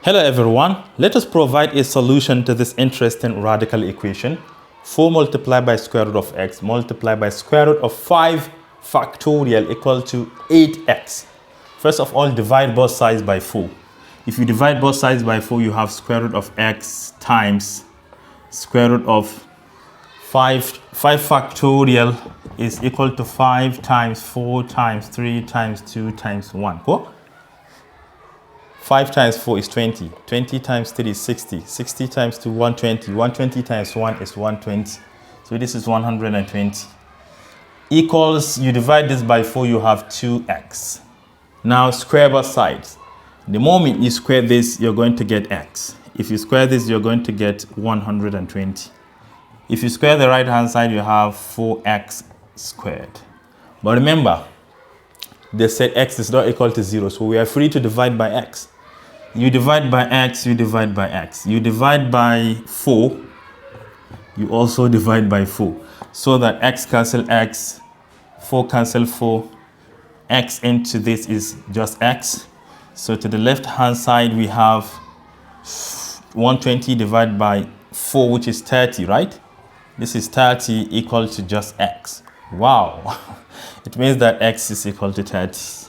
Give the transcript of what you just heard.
Hello everyone, let us provide a solution to this interesting radical equation. 4 multiplied by square root of x multiplied by square root of 5 factorial equal to 8x. First of all, divide both sides by 4. If you divide both sides by 4, you have square root of x times square root of 5 factorial is equal to 5 times 4 times 3 times 2 times 1. Cool? 5 times 4 is 20. 20 times 3 is 60. 60 times 2, 120. 120 times 1 is 120. So this is 120. Equals, you divide this by 4, you have 2x. Now square both sides. The moment you square this, you're going to get x. If you square this, you're going to get 120. If you square the right hand side, you have 4x squared. But remember, they said x is not equal to 0, so we are free to divide by x. You divide by x, you divide by x. You divide by 4, you also divide by 4. So that x cancel x, 4 cancel 4, x into this is just x. So to the left hand side, we have 120 divided by 4, which is 30, right? This is 30 equal to just x. Wow. It means that x is equal to 30.